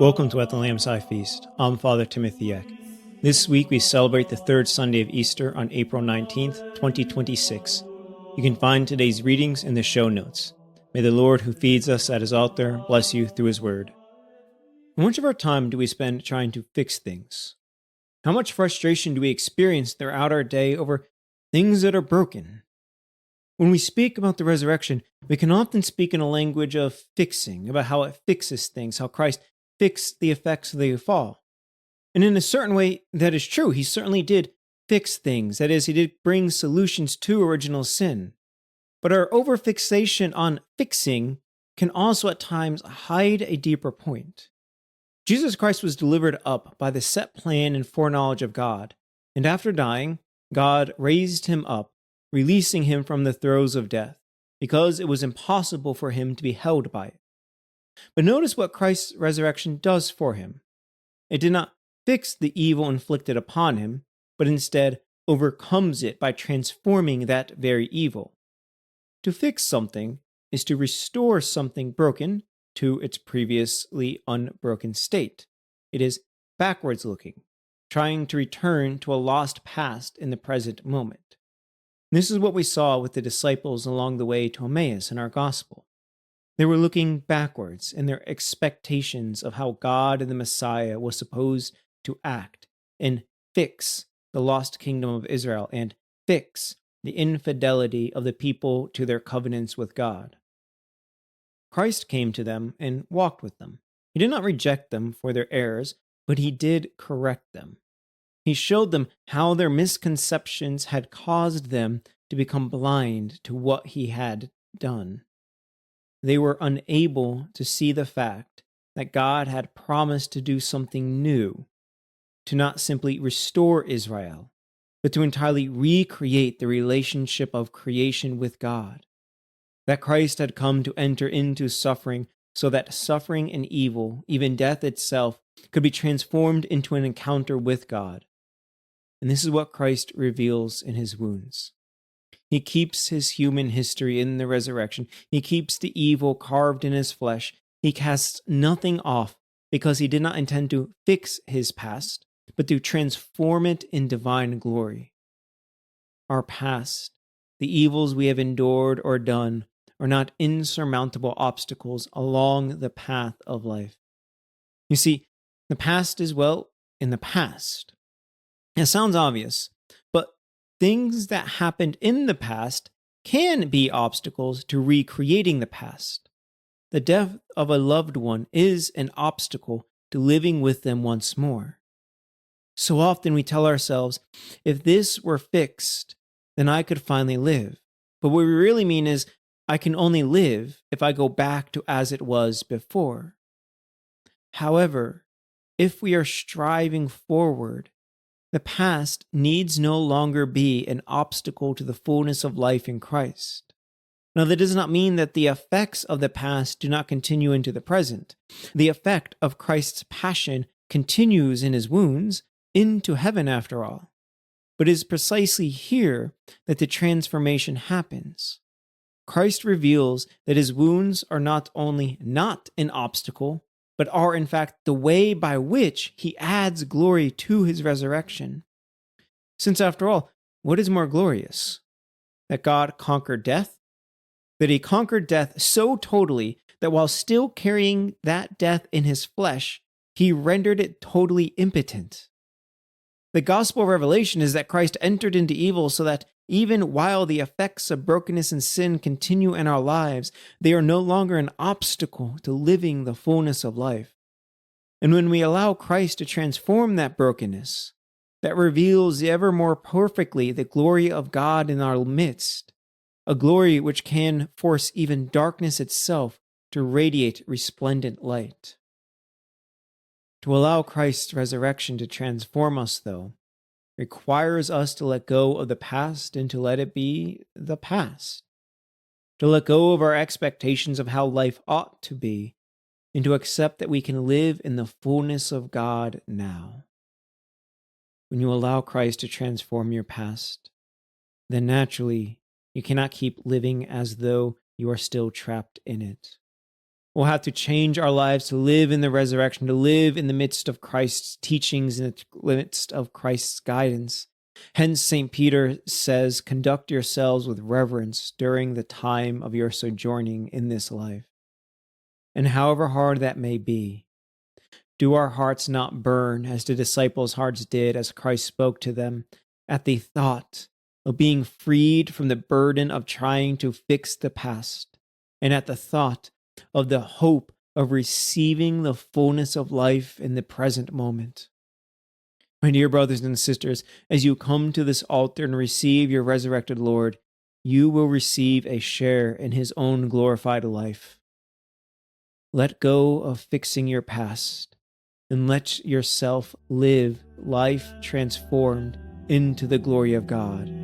Welcome to At the Lamb's High Feast. I'm Father Timothy Eck. This week we celebrate the third Sunday of Easter on April 19th, 2026. You can find today's readings in the show notes. May the Lord who feeds us at his altar bless you through his word. How much of our time do we spend trying to fix things? How much frustration do we experience throughout our day over things that are broken? When we speak about the resurrection, we can often speak in a language of fixing, about how it fixes things, how Christ fixed the effects of the fall. And in a certain way, that is true. He certainly did fix things. That is, he did bring solutions to original sin. But our overfixation on fixing can also at times hide a deeper point. Jesus Christ was delivered up by the set plan and foreknowledge of God, and after dying, God raised him up, releasing him from the throes of death, because it was impossible for him to be held by it. But notice what Christ's resurrection does for him. It did not fix the evil inflicted upon him, but instead overcomes it by transforming that very evil. To fix something is to restore something broken to its previously unbroken state. It is backwards looking, trying to return to a lost past in the present moment. This is what we saw with the disciples along the way to Emmaus in our gospel. They were looking backwards in their expectations of how God and the Messiah was supposed to act and fix the lost kingdom of Israel and fix the infidelity of the people to their covenants with God. Christ came to them and walked with them. He did not reject them for their errors, but he did correct them. He showed them how their misconceptions had caused them to become blind to what he had done. They were unable to see the fact that God had promised to do something new, to not simply restore Israel, but to entirely recreate the relationship of creation with God. That Christ had come to enter into suffering so that suffering and evil, even death itself, could be transformed into an encounter with God. And this is what Christ reveals in his wounds. He keeps his human history in the resurrection. He keeps the evil carved in his flesh. He casts nothing off because he did not intend to fix his past, but to transform it in divine glory. Our past, the evils we have endured or done, are not insurmountable obstacles along the path of life. You see, the past is, well, in the past. It sounds obvious, but things that happened in the past can be obstacles to recreating the past. The death of a loved one is an obstacle to living with them once more. So often we tell ourselves, if this were fixed, then I could finally live. But what we really mean is, I can only live if I go back to as it was before. However, if we are striving forward, the past needs no longer be an obstacle to the fullness of life in Christ. Now, that does not mean that the effects of the past do not continue into the present. The effect of Christ's passion continues in his wounds into heaven after all. But it is precisely here that the transformation happens. Christ reveals that his wounds are not only not an obstacle, but are in fact the way by which he adds glory to his resurrection. Since after all, what is more glorious? That God conquered death? That he conquered death so totally that while still carrying that death in his flesh, he rendered it totally impotent. The gospel of Revelation is that Christ entered into evil so that even while the effects of brokenness and sin continue in our lives, they are no longer an obstacle to living the fullness of life. And when we allow Christ to transform that brokenness, that reveals ever more perfectly the glory of God in our midst, a glory which can force even darkness itself to radiate resplendent light. To allow Christ's resurrection to transform us, though, requires us to let go of the past and to let it be the past. To let go of our expectations of how life ought to be, and to accept that we can live in the fullness of God now. When you allow Christ to transform your past, then naturally you cannot keep living as though you are still trapped in it. We'll have to change our lives to live in the resurrection, to live in the midst of Christ's teachings, in the midst of Christ's guidance. Hence, St. Peter says, conduct yourselves with reverence during the time of your sojourning in this life. And however hard that may be, do our hearts not burn as the disciples' hearts did as Christ spoke to them at the thought of being freed from the burden of trying to fix the past, and at the thought of the hope of receiving the fullness of life in the present moment? My dear brothers and sisters, as you come to this altar and receive your resurrected Lord, you will receive a share in his own glorified life. Let go of fixing your past and let yourself live life transformed into the glory of God.